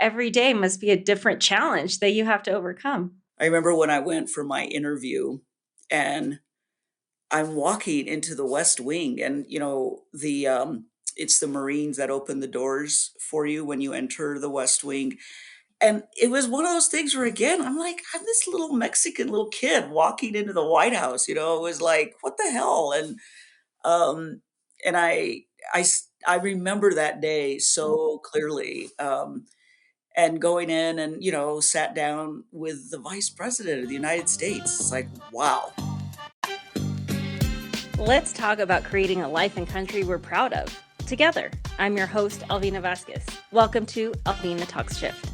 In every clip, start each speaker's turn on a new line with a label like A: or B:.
A: every day must be a different challenge that you have to overcome.
B: I remember when I went for my interview and I'm walking into the West Wing and, it's the Marines that open the doors for you when you enter the West Wing. And it was one of those things where, again, I'm like, I'm this little Mexican little kid walking into the White House, it was like, what the hell? Um, and I remember that day so clearly. And going in and, sat down with the vice president of the United States. It's like, wow.
A: Let's talk about creating a life and country we're proud of. Together, I'm your host, Alvina Vasquez. Welcome to Alvina Talks Shift.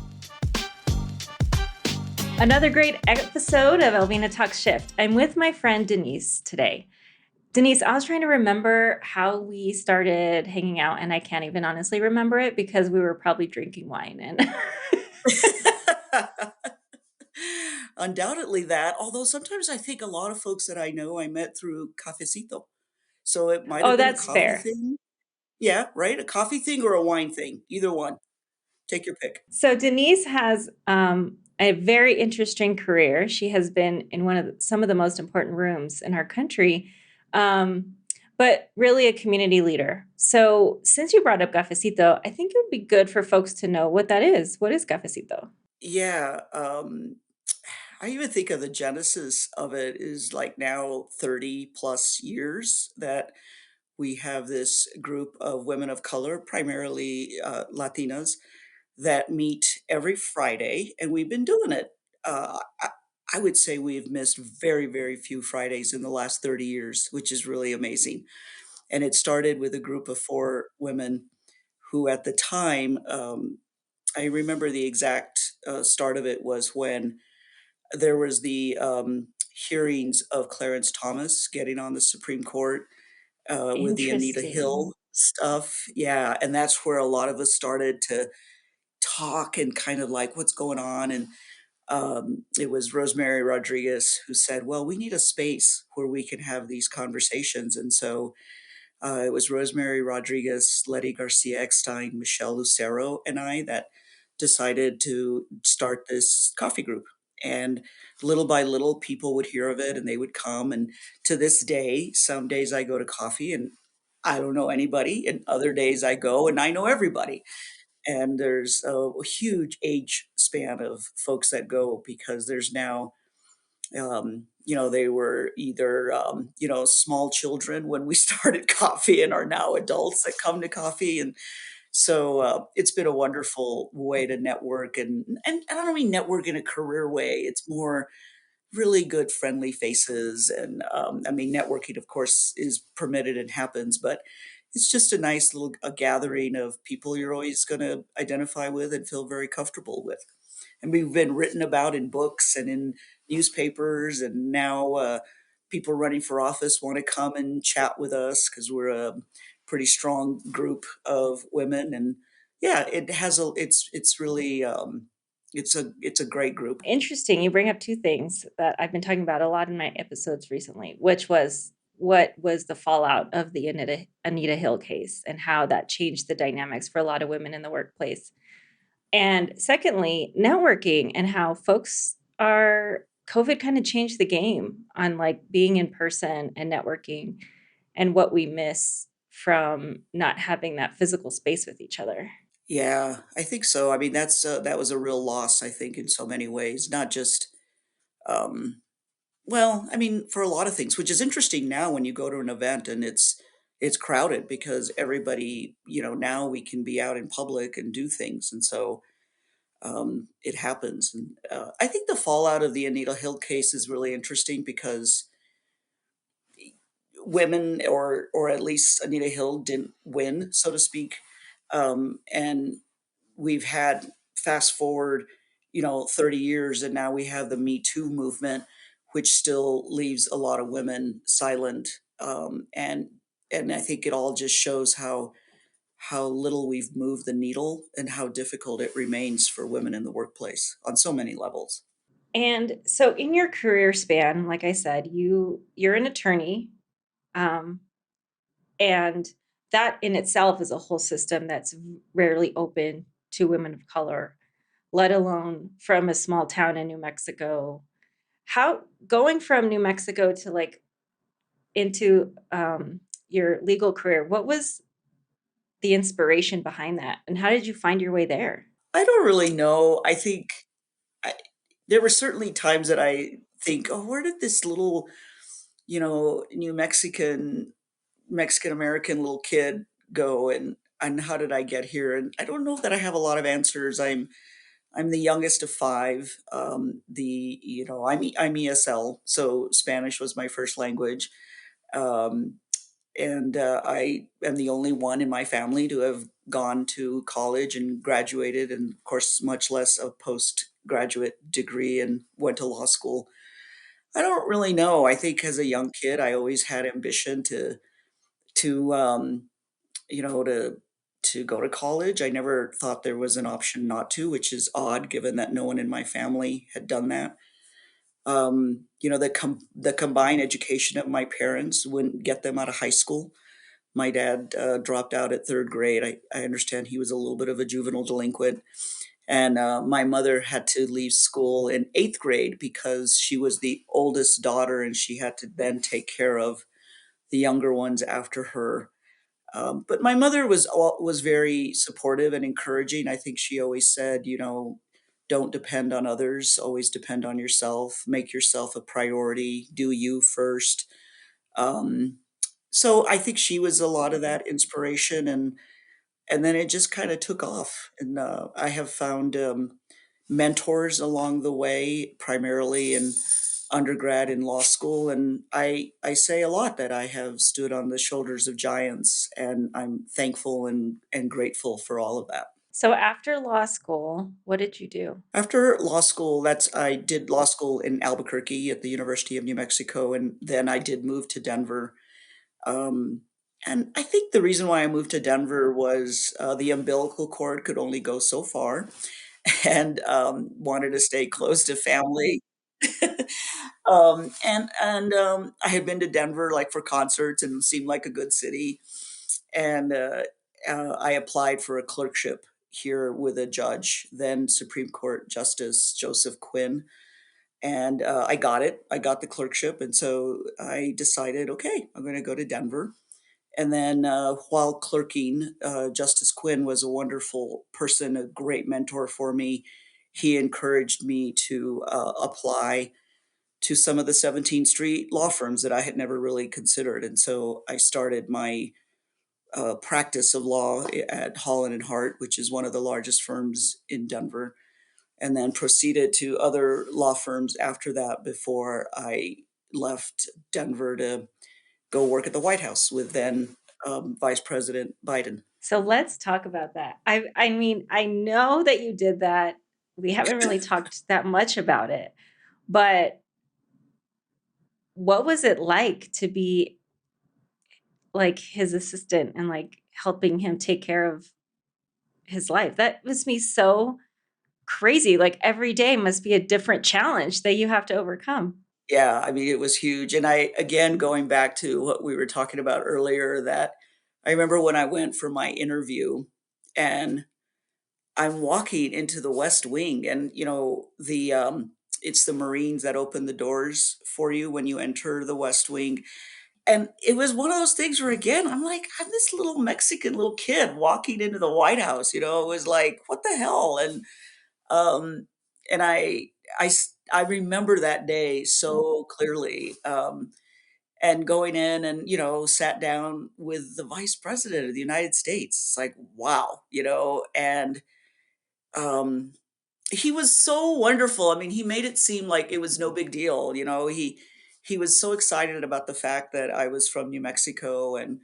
A: Another great episode of Alvina Talks Shift. I'm with my friend Denise today. Denise, I was trying to remember how we started hanging out, and I can't even honestly remember it because we were probably drinking wine. And
B: Undoubtedly that, although sometimes I think a lot of folks that I know I met through Cafecito. So it might
A: oh,
B: have been a
A: that's
B: coffee
A: fair.
B: thing. Yeah, right? A coffee thing or a wine thing. Either one. Take your pick.
A: So Denise has a very interesting career. She has been in some of the most important rooms in our country, but really a community leader. So since you brought up Cafecito, I think it would be good for folks to know what that is. What is Cafecito?
B: Yeah, I even think of the genesis of it is like now 30 plus years that we have this group of women of color, primarily Latinas, that meet every Friday, and we've been doing it. I would say we've missed very, very few Fridays in the last 30 years, which is really amazing. And it started with a group of four women who, at the time, I remember the exact start of it was when there was the hearings of Clarence Thomas getting on the Supreme Court with the Anita
A: Interesting.
B: Hill stuff. Yeah, and that's where a lot of us started to talk and kind of like what's going on. And it was Rosemary Rodriguez who said, "Well, we need a space where we can have these conversations." And so it was Rosemary Rodriguez, Letty Garcia Eckstein, Michelle Lucero, and I that decided to start this coffee group. And little by little, people would hear of it and they would come. And to this day, some days I go to coffee and I don't know anybody, and other days I go and I know everybody. And there's a huge age span of folks that go because there's now they were either, small children when we started coffee and are now adults that come to coffee. And so it's been a wonderful way to network. And I don't mean network in a career way. It's more really good, friendly faces. And I mean, networking, of course, is permitted and happens, but it's just a nice little a gathering of people you're always going to identify with and feel very comfortable with. And we've been written about in books and in newspapers, and now people running for office want to come and chat with us because we're a pretty strong group of women. And yeah, it's really it's a great group.
A: Interesting. You bring up two things that I've been talking about a lot in my episodes recently, which was what was the fallout of the Anita Hill case and how that changed the dynamics for a lot of women in the workplace. And secondly, networking and how COVID kind of changed the game on like being in person and networking and what we miss from not having that physical space with each other.
B: Yeah, I think so. I mean, that was a real loss, I think, in so many ways, not just um, well, I mean, for a lot of things, which is interesting now when you go to an event and it's crowded because everybody, now we can be out in public and do things, and so it happens. And I think the fallout of the Anita Hill case is really interesting because women, or at least Anita Hill, didn't win, so to speak, and we've had fast forward, 30 years, and now we have the Me Too movement, which still leaves a lot of women silent. And I think it all just shows how little we've moved the needle and how difficult it remains for women in the workplace on so many levels.
A: And so in your career span, like I said, you're an attorney, um, and that in itself is a whole system that's rarely open to women of color. let alone from a small town in New Mexico. How going from New Mexico to like into your legal career, what was the inspiration behind that? And how did you find your way there?
B: I don't really know. I think I, there were certainly times that I think, oh, where did this little, New Mexican American little kid go, and how did I get here? And I don't know that I have a lot of answers. I'm the youngest of five. I'm ESL, so Spanish was my first language. Um, and I am the only one in my family to have gone to college and graduated, and of course, much less a postgraduate degree, and went to law school. I don't really know. I think as a young kid, I always had ambition to you know to to go to college. I never thought there was an option not to, which is odd given that no one in my family had done that. The combined education of my parents wouldn't get them out of high school. My dad dropped out at third grade. I understand he was a little bit of a juvenile delinquent. And my mother had to leave school in eighth grade because she was the oldest daughter and she had to then take care of the younger ones after her. But my mother was very supportive and encouraging. I think she always said, don't depend on others, always depend on yourself, make yourself a priority, do you first. Um, so I think she was a lot of that inspiration, and then it just kind of took off. And I have found mentors along the way, primarily in undergrad and law school, and I say a lot that I have stood on the shoulders of giants, and I'm thankful and grateful for all of that.
A: So after law school, what did you do?
B: After law school, that's I did law school in Albuquerque at the University of New Mexico, and then I did move to Denver. Um, and I think the reason why I moved to Denver was the umbilical cord could only go so far, and wanted to stay close to family. I had been to Denver like for concerts and it seemed like a good city. And I applied for a clerkship here with a judge, then Supreme Court Justice Joseph Quinn. And I got it. I got the clerkship. And so I decided, okay, I'm going to go to Denver. And then while clerking, Justice Quinn was a wonderful person, a great mentor for me. He encouraged me to apply to some of the 17th Street law firms that I had never really considered. And so I started my practice of law at Holland and Hart, which is one of the largest firms in Denver, and then proceeded to other law firms after that before I left Denver to go work at the White House with then Vice President Biden.
A: So let's talk about that. I mean, I know that you did that. We haven't really talked that much about it, but what was it like to be like his assistant and like helping him take care of his life? That must be so crazy. Like every day must be a different challenge that you have to overcome.
B: Yeah, I mean, it was huge. And again, going back to what we were talking about earlier, that I remember when I went for my interview and I'm walking into the West Wing, and it's the Marines that open the doors for you when you enter the West Wing. And it was one of those things where, again, I'm like, I'm this little Mexican little kid walking into the White House. It was like, what the hell? Um, and I remember that day so clearly. And going in and, sat down with the Vice President of the United States. It's like, wow, and um, he was so wonderful. I mean, he made it seem like it was no big deal. He was so excited about the fact that I was from New Mexico and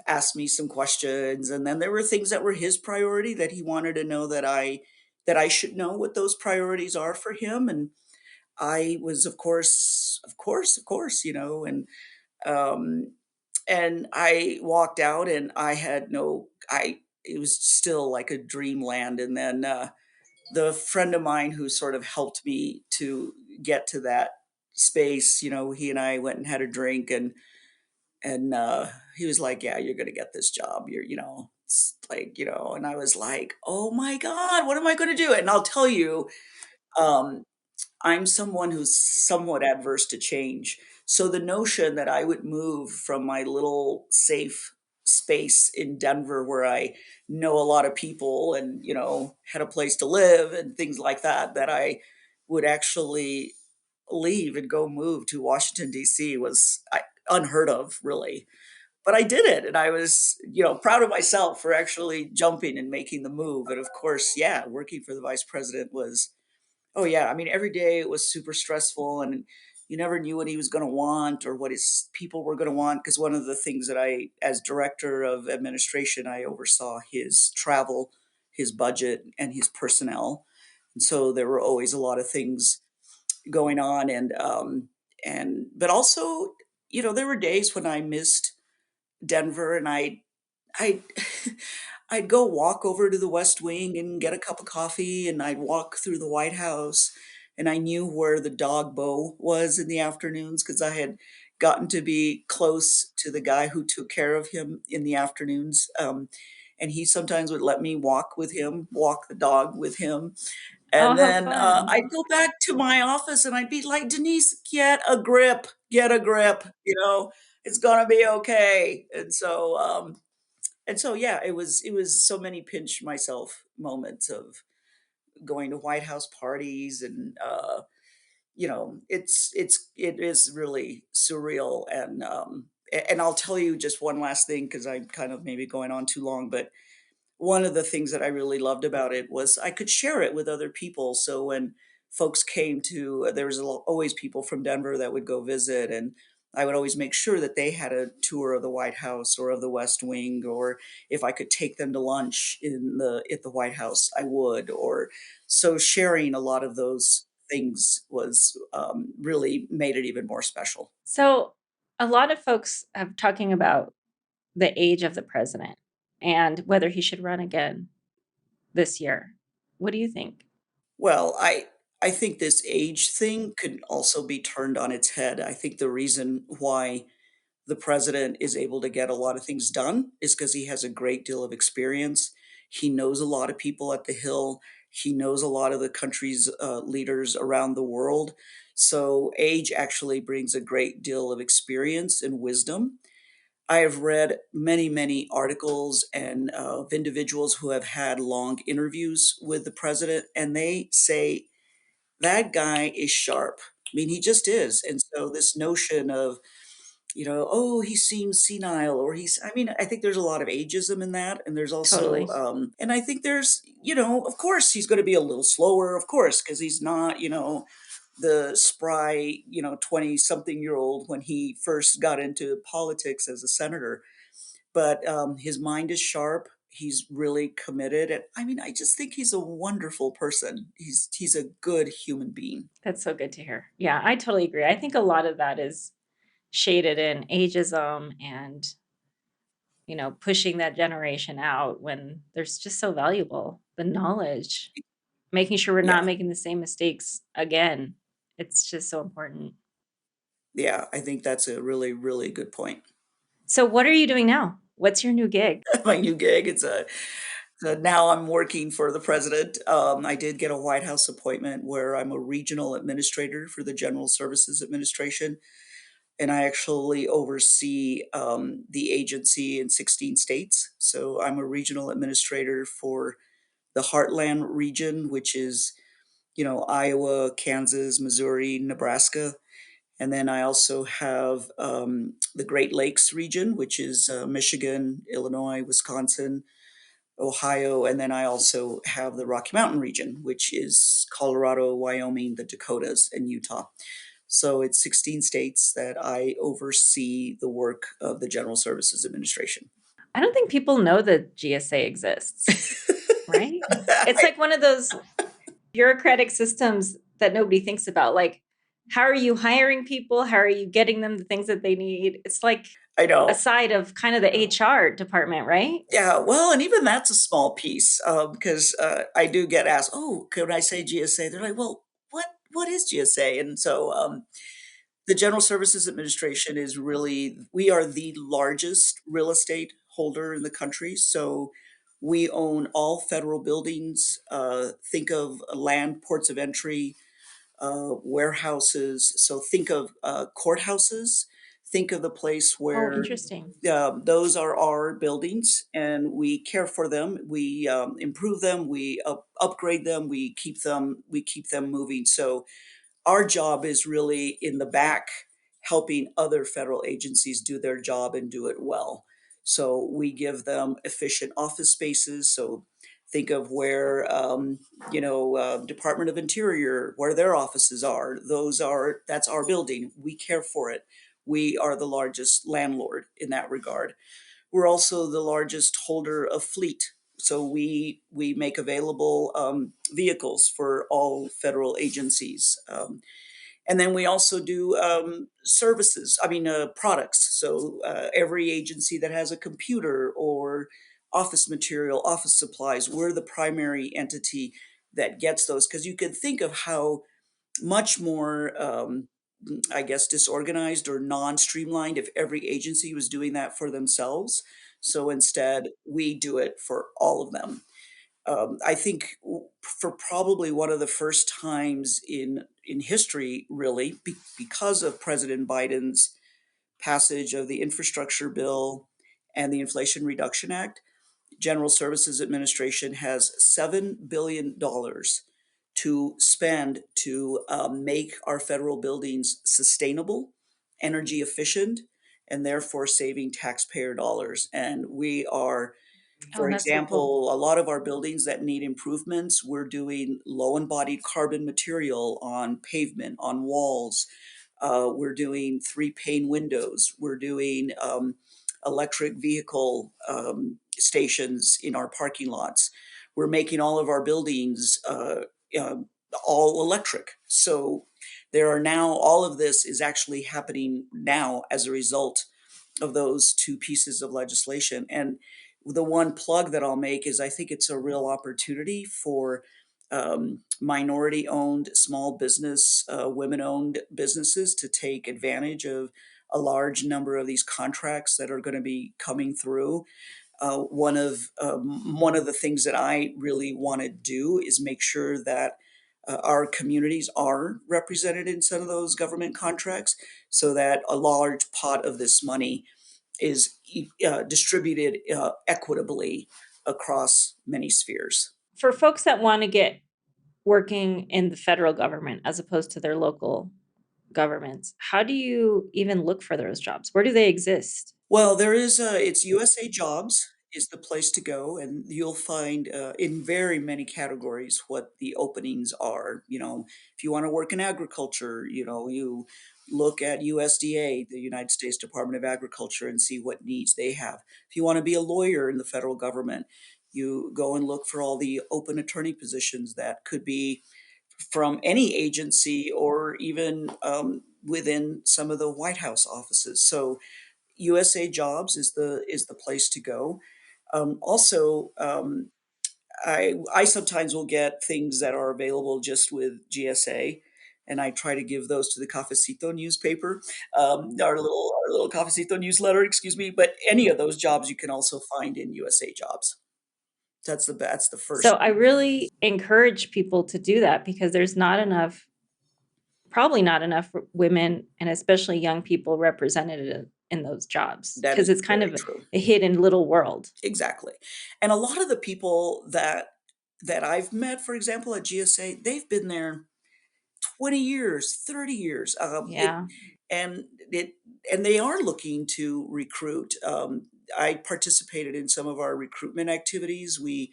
B: asked me some questions. And then there were things that were his priority that he wanted to know that I should know what those priorities are for him. And I was, of course, um, and I walked out and I had no, I, it was still like a dreamland. And then, the friend of mine who sort of helped me to get to that space, he and I went and had a drink, and he was like, "Yeah, you're going to get this job. like, and I was like, "Oh my god, what am I gonna do?" And I'll tell you, um, I'm someone who's somewhat adverse to change. So the notion that I would move from my little safe space in Denver where I know a lot of people and, had a place to live and things like that, that I would actually leave and go move to Washington, D.C. was unheard of, really. But I did it, and I was, proud of myself for actually jumping and making the move. And of course, yeah, working for the vice president was, oh yeah, I mean, every day it was super stressful, and you never knew what he was going to want or what his people were going to want. Because one of the things that as director of administration, I oversaw his travel, his budget, and his personnel. And so there were always a lot of things going on, but also, there were days when I missed Denver, and I I'd go walk over to the West Wing and get a cup of coffee, and I'd walk through the White House, and I knew where the dog Bo was in the afternoons because I had gotten to be close to the guy who took care of him in the afternoons. And he sometimes would let me walk with him, walk the dog with him.
A: Oh,
B: And
A: how
B: then
A: fun.
B: I'd go back to my office and I'd be like, Denise, get a grip, it's gonna be okay. And so yeah, it was so many pinch myself moments of going to White House parties, and it is really surreal. And I'll tell you just one last thing because I'm kind of maybe going on too long, but one of the things that I really loved about it was I could share it with other people. So when folks came to, there was always people from Denver that would go visit, and I would always make sure that they had a tour of the White House or of the West Wing, or if I could take them to lunch at the White House, I would. Or so sharing a lot of those things was really made it even more special.
A: So, a lot of folks have talking about the age of the president and whether he should run again this year. What do you think?
B: Well, I think this age thing could also be turned on its head. I think the reason why the president is able to get a lot of things done is because he has a great deal of experience. He knows a lot of people at the Hill. He knows a lot of the country's leaders around the world. So age actually brings a great deal of experience and wisdom. I have read many, many articles and of individuals who have had long interviews with the president, and they say that guy is sharp. I mean, he just is. And so this notion of, oh, he seems senile, or I mean, I think there's a lot of ageism in that. And there's also,
A: Totally.
B: and I think there's, of course he's going to be a little slower, of course, because he's not, the spry, 20 something year old when he first got into politics as a senator. But his mind is sharp. He's really committed. And I mean, I just think he's a wonderful person. He's a good human being.
A: That's so good to hear. Yeah, I totally agree. I think a lot of that is shaded in ageism and, pushing that generation out when there's just so valuable the knowledge, making sure we're not
B: Yeah.
A: making the same mistakes again. It's just so important.
B: Yeah, I think that's a really, really good point.
A: So, what are you doing now? What's your new gig?
B: My new gig, so now I'm working for the president. I did get a White House appointment where I'm a regional administrator for the General Services Administration, and I actually oversee the agency in 16 states. So I'm a regional administrator for the Heartland region, which is, Iowa, Kansas, Missouri, Nebraska. And then I also have the Great Lakes region, which is Michigan, Illinois, Wisconsin, Ohio. And then I also have the Rocky Mountain region, which is Colorado, Wyoming, the Dakotas, and Utah. So it's 16 states that I oversee the work of the General Services Administration.
A: I don't think people know that GSA exists, right? It's
B: I,
A: like one of those bureaucratic systems that nobody thinks about. Like, how are you hiring people? How are you getting them the things that they need? It's like
B: I
A: a
B: know.
A: side of kind of the HR department, right?
B: Yeah, well, and even that's a small piece because I do get asked, "Oh, could I say GSA?" They're like, "Well, what is GSA?" And so the General Services Administration is really we are the largest real estate holder in the country. So we own all federal buildings. Think of land, ports of entry, warehouses. So think of courthouses. Think of the place
A: Oh,
B: where
A: interesting.
B: those are our buildings, and we care for them. We improve them. We upgrade them. We keep them. We keep them moving. So our job is really in the back, helping other federal agencies do their job and do it well. So we give them efficient office spaces. So think of where, Department of Interior, where their offices are. That's our building. We care for it. We are the largest landlord in that regard. We're also the largest holder of fleet. So we make available vehicles for all federal agencies. And then we also do products. So every agency that has a computer or office material, office supplies, we're the primary entity that gets those. Because you can think of how much more, I guess, disorganized or non-streamlined if every agency was doing that for themselves. So instead, we do it for all of them. I think for probably one of the first times in history, really, because of President Biden's passage of the infrastructure bill and the Inflation Reduction Act, General Services Administration has $7 billion to spend to make our federal buildings sustainable, energy efficient, and therefore saving taxpayer dollars. And we are,
A: Oh,
B: for
A: that's so cool.
B: example, a lot of our buildings that need improvements, we're doing low embodied carbon material on pavement, on walls. We're doing three pane windows. We're doing electric vehicle stations in our parking lots. We're making all of our buildings uh, all electric. So there are now, all of this is actually happening now as a result of those two pieces of legislation. And the one plug that I'll make is I think it's a real opportunity for minority owned small business, women owned businesses to take advantage of a large number of these contracts that are going to be coming through. One of the things that I really want to do is make sure that our communities are represented in some of those government contracts, so that a large pot of this money is distributed equitably across many spheres.
A: For folks that want to get working in the federal government as opposed to their local governments, how do you even look for those jobs? Where do they exist?
B: Well, it's USA Jobs is the place to go, and you'll find in very many categories what the openings are. If you want to work in agriculture, you look at USDA, the United States Department of Agriculture, and see what needs they have. If you want to be a lawyer in the federal government, you go and look for all the open attorney positions that could be from any agency or even within some of the White House offices. So USA Jobs is the place to go. Also, I sometimes will get things that are available just with GSA, and I try to give those to the Cafecito newspaper, our little Cafecito newsletter, excuse me. But any of those jobs you can also find in USA Jobs. That's the
A: So
B: first.
A: I really encourage people to do that because there's not enough, probably not enough women and especially young people represented in those jobs
B: That
A: because
B: is
A: it's kind
B: very
A: of
B: true.
A: a hidden little world.
B: Exactly. And a lot of the people that I've met, for example, at GSA, they've been there 20 years, 30 years.
A: Yeah.
B: And it and they are looking to recruit. I participated in some of our recruitment activities. We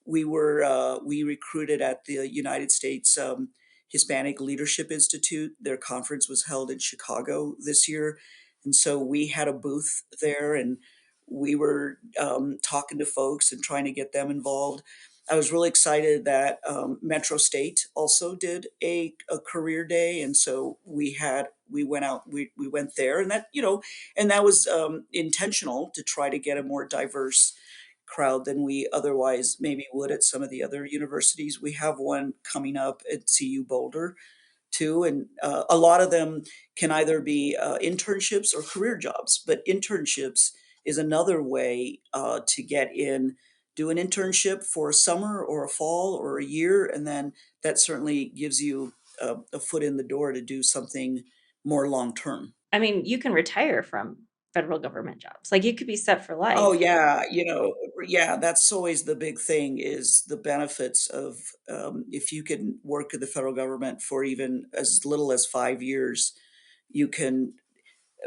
B: recruited at the United States Hispanic Leadership Institute. Their conference was held in Chicago this year, and so we had a booth there, and we were talking to folks and trying to get them involved. I was really excited that Metro State also did a career day, and so we went out, we went there, and that was intentional to try to get a more diverse crowd than we otherwise maybe would at some of the other universities. We have one coming up at CU Boulder too, and a lot of them can either be internships or career jobs. But internships, is another way to get in, do an internship for a summer or a fall or a year, and then that certainly gives you a foot in the door to do something more long term.
A: I mean, you can retire from federal government jobs. Like you could be set for
B: Oh
A: life.
B: yeah, yeah, that's always the big thing is the benefits of if you can work in the federal government for even as little as 5 years, you can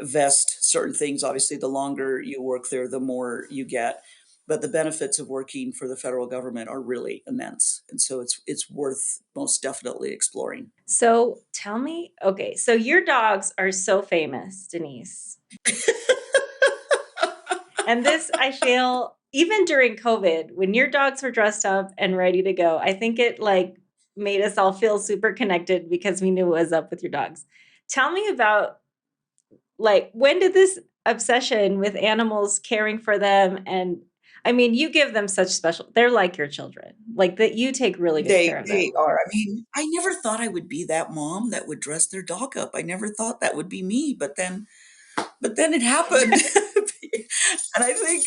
B: vest certain things. Obviously, the longer you work there, the more you get. But the benefits of working for the federal government are really immense, and so it's worth most definitely exploring.
A: So tell me, okay, so your dogs are so famous, Denise. And this, I feel, even during COVID, when your dogs were dressed up and ready to go, I think it like made us all feel super connected because we knew what was up with your dogs. Tell me about like when did this obsession with animals, caring for them, and I mean, you give them such special, they're like your children, like that you take really good care of
B: They
A: them.
B: are. I mean, I never thought I would be that mom that would dress their dog up. I never thought that would be me, but then it happened. And I think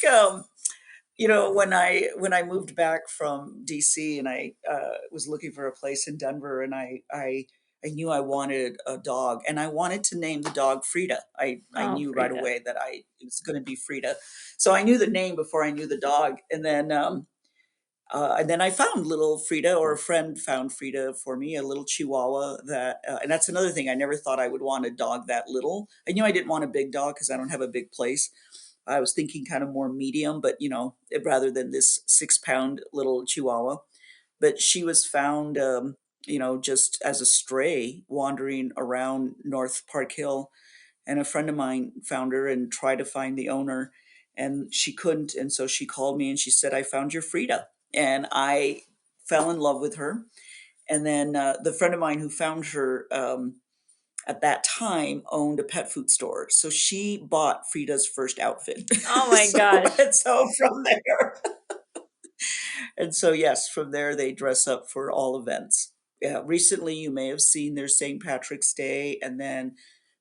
B: when I moved back from DC and I was looking for a place in Denver, and I knew I wanted a dog, and I wanted to name the dog Frida. I
A: Oh,
B: knew right
A: Frida.
B: away that it was going to be Frida, so I knew the name before I knew the dog, and then I found little Frida, or a friend found Frida for me, a little Chihuahua and that's another thing. I never thought I would want a dog that little. I knew I didn't want a big dog because I don't have a big place. I was thinking kind of more medium, but rather than this 6 pound little Chihuahua. But she was found, just as a stray wandering around North Park Hill, and a friend of mine found her and tried to find the owner, and she couldn't, and so she called me and she said, "I found your Frida," and I fell in love with her. And then the friend of mine who found her at that time owned a pet food store, so she bought Frida's first outfit.
A: Oh my
B: so
A: gosh.
B: and so from there, and so yes, from there they dress up for all events. Yeah, recently you may have seen their St. Patrick's Day, and then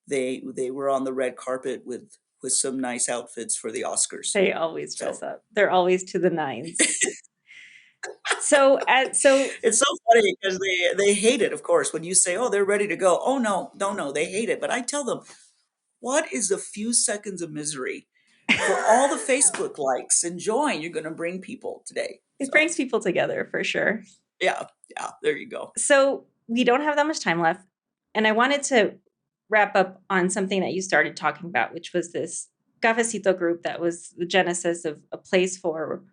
B: they were on the red carpet with some nice outfits for the Oscars.
A: They always dress
B: So
A: up. They're always to the nines. So
B: it's so funny because they hate it, of course, when you say, "Oh, they're ready to go." Oh no, no, no, they hate it. But I tell them, what is a few seconds of misery for all the Facebook likes and joy you're going to bring people today?
A: it
B: So
A: brings people together for sure.
B: yeah, yeah, there you go.
A: So we don't have that much time left. And I wanted to wrap up on something that you started talking about, which was this Cafecito group that was the genesis of a place for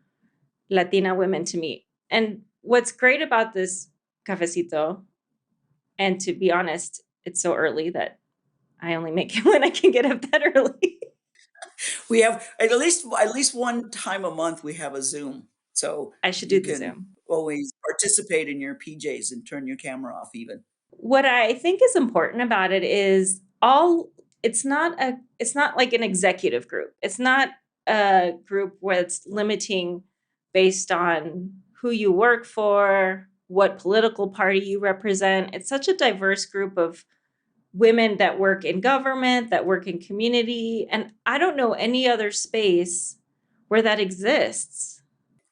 A: Latina women to meet. And what's great about this Cafecito, and to be honest, it's so early that I only make it when I can get up that early.
B: We have at least one time a month we have a Zoom, so
A: I should do
B: you
A: the
B: can
A: Zoom.
B: always participate in your PJs and turn your camera off even.
A: What I think is important about it is all it's not like an executive group. It's not a group where it's limiting based on who you work for, what political party you represent. It's such a diverse group of women that work in government, that work in community, and I don't know any other space where that exists.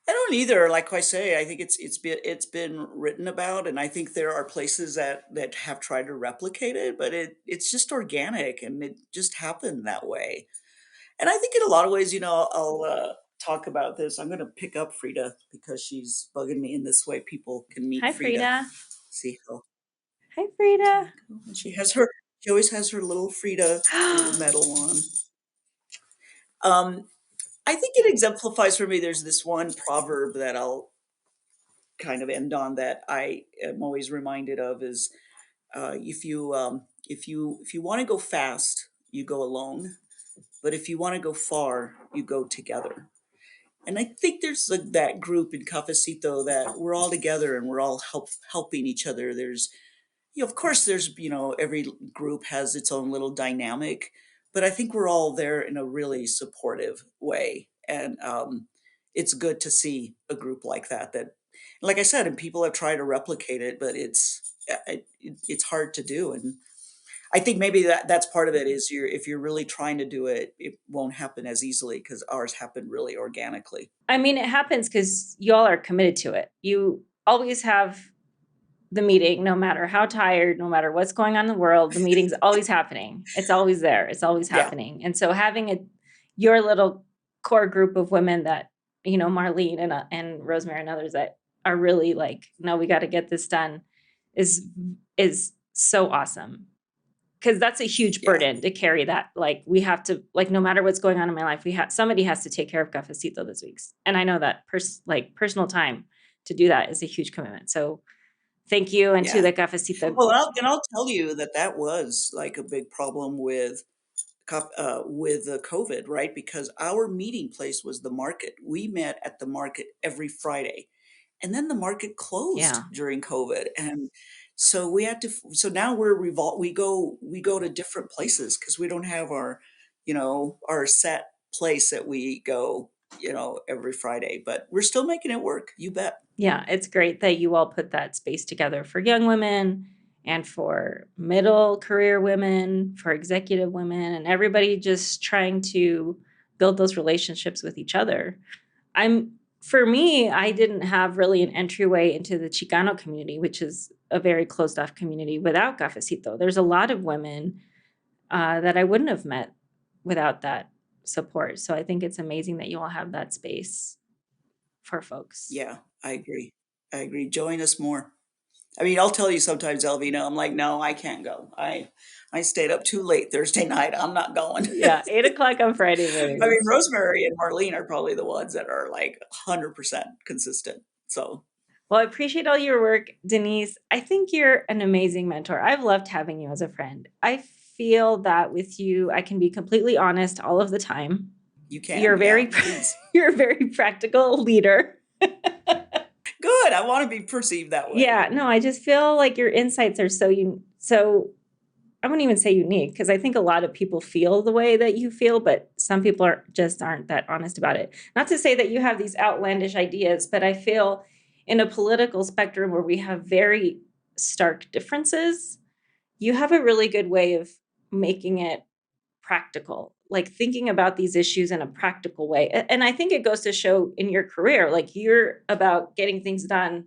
B: I don't either. Like I say, I think it's been written about, and I think there are places that have tried to replicate it, but it's just organic and it just happened that way. And I think in a lot of ways, I'll talk about this. I'm going to pick up Frida because she's bugging me in this way. People can meet
A: Hi,
B: Frida.
A: Frida.
B: See how
A: Hi, Frida.
B: and she always has her little Frida little medal on. Um, I think it exemplifies for me. There's this one proverb that I'll kind of end on that I am always reminded of is if you want to go fast, you go alone, but if you want to go far, you go together. And I think there's like that group in Cafecito that we're all together and we're all helping each other. Of course, every group has its own little dynamic, but I think we're all there in a really supportive way. And it's good to see a group like that. Like I said, and people have tried to replicate it, but it's hard to do. And I think maybe that's part of it is if you're really trying to do it, it won't happen as easily because ours happened really organically.
A: I mean, it happens because y'all are committed to it. You always have the meeting, no matter how tired, no matter what's going on in the world, the meeting's always happening. It's always there. It's always
B: Yeah.
A: happening. And so having your little core group of women that, Marlene and Rosemary and others that are really like, no, we got to get this done is so awesome. Because that's a huge
B: Yeah.
A: burden to carry that. Like we have to, like, no matter what's going on in my life, somebody has to take care of Cafecito this week. And I know that personal time to do that is a huge commitment. So thank you, and to
B: Yeah.
A: the Cafecito.
B: Well, I'll tell you that was like a big problem with the COVID, right? Because our meeting place was the market. We met at the market every Friday, and then the market closed
A: Yeah.
B: during COVID, and so we had to. So now we go to different places because we don't have our set place that we go every Friday, but we're still making it work. You bet.
A: Yeah, it's great that you all put that space together for young women and for middle career women, for executive women, and everybody just trying to build those relationships with each other. For me, I didn't have really an entryway into the Chicano community, which is a very closed off community, without Cafecito. There's a lot of women that I wouldn't have met without that support. So I think it's amazing that you all have that space for folks.
B: Yeah, I agree. I agree. Join us more. I mean, I'll tell you sometimes, Alvina, I'm like, no, I can't go. I stayed up too late Thursday night. I'm not going.
A: Yeah, 8 o'clock on Friday
B: I mean,
A: mornings.
B: Rosemary and Marlene are probably the ones that are like 100% consistent. So,
A: Well, I appreciate all your work, Denise. I think you're an amazing mentor. I've loved having you as a friend. I feel that with you, I can be completely honest all of the time.
B: you
A: You're
B: can, yeah,
A: very
B: please.
A: you're a very practical leader.
B: Good. I want to be perceived that way.
A: Yeah, no, I just feel like your insights are so I wouldn't even say unique, because I think a lot of people feel the way that you feel, but some people aren't that honest about it. Not to say that you have these outlandish ideas, but I feel in a political spectrum where we have very stark differences, you have a really good way of making it practical, like thinking about these issues in a practical way. And I think it goes to show in your career, like you're about getting things done,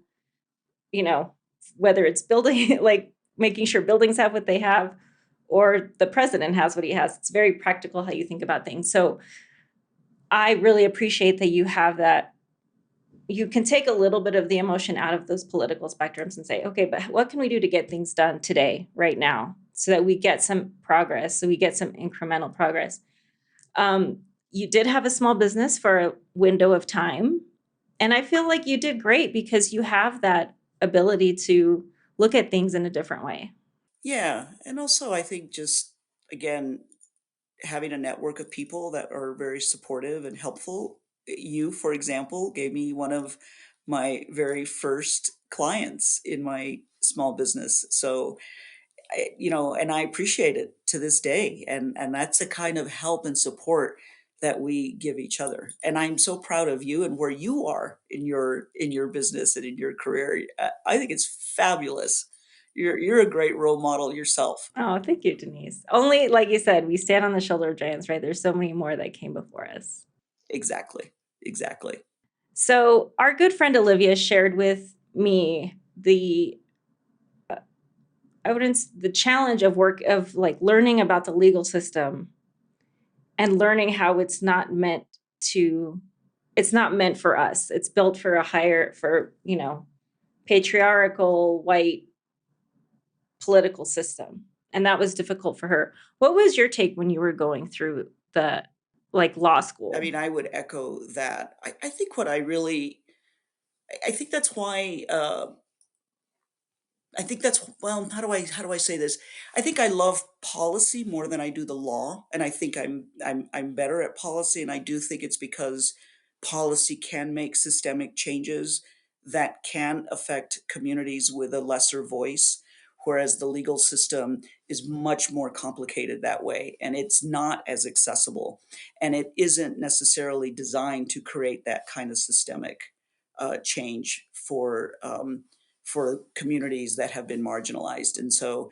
A: you know, whether it's building, like making sure buildings have what they have, or the president has what he has. It's very practical how you think about things. So I really appreciate that you have that. You can take a little bit of the emotion out of those political spectrums and say, okay, but what can we do to get things done today, right now, so that we get some progress, so we get some incremental progress. You did have a small business for a window of time. And I feel like you did great because you have that ability to look at things in a different way.
B: Yeah. And also, I think just, again, having a network of people that are very supportive and helpful. You, for example, gave me one of my very first clients in my small business. So, and I appreciate it to this day. And that's the kind of help and support that we give each other. And I'm so proud of you and where you are in your business and in your career. I think it's fabulous. You're a great role model yourself.
A: Oh, thank you, Denise. Only, like you said, we stand on the shoulder of giants, right? There's so many more that came before us.
B: Exactly. Exactly.
A: So, our good friend Olivia shared with me uh, the challenge of like learning about the legal system and learning how it's not meant for us. It's built for patriarchal white political system. And that was difficult for her. What was your take when you were going through the like law
B: I
A: school?
B: mean, I would echo that. I think what I really, I think that's why I think that's well, how do I say this? I think I love policy more than I do the law, and I think I'm better at policy, and I do think it's because policy can make systemic changes that can affect communities with a lesser voice, whereas the legal system is much more complicated that way, and it's not as accessible, and it isn't necessarily designed to create that kind of systemic change for communities that have been marginalized. And so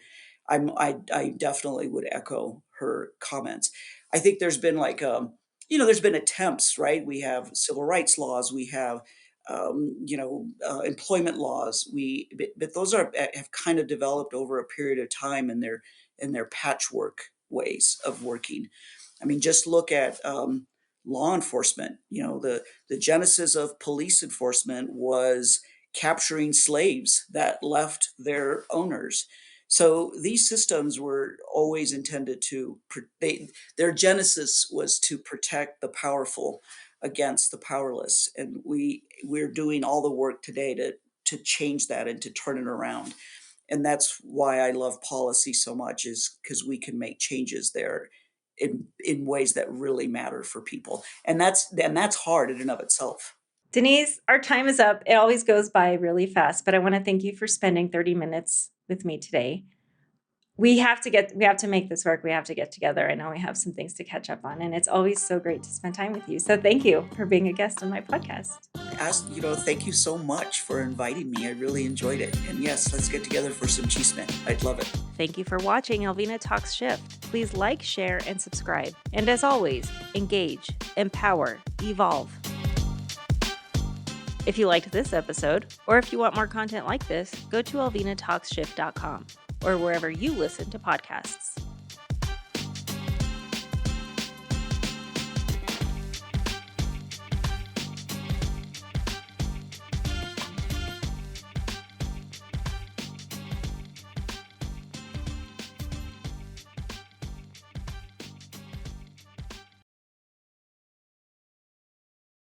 B: I definitely would echo her comments. I think there's been there's been attempts, right? We have civil rights laws, we have employment laws. But those have kind of developed over a period of time in their patchwork ways of working. I mean, just look at law enforcement. The genesis of police enforcement was capturing slaves that left their owners. So these systems were always intended their genesis was to protect the powerful against the powerless. And we're doing all the work today to change that and to turn it around. And that's why I love policy so much, is because we can make changes there in ways that really matter for people. And that's hard in and of itself.
A: Denise, our time is up. It always goes by really fast, but I want to thank you for spending 30 minutes with me today. We have to make this work. We have to get together. I know we have some things to catch up on, and it's always so great to spend time with you. So thank you for being a guest on my podcast.
B: Thank you so much for inviting me. I really enjoyed it. And yes, let's get together for some chisme. I'd love it.
A: Thank you for watching Alvina Talks Shift. Please like, share, and subscribe. And as always, engage, empower, evolve. If you liked this episode, or if you want more content like this, go to alvinatalkshift.com or wherever you listen to podcasts.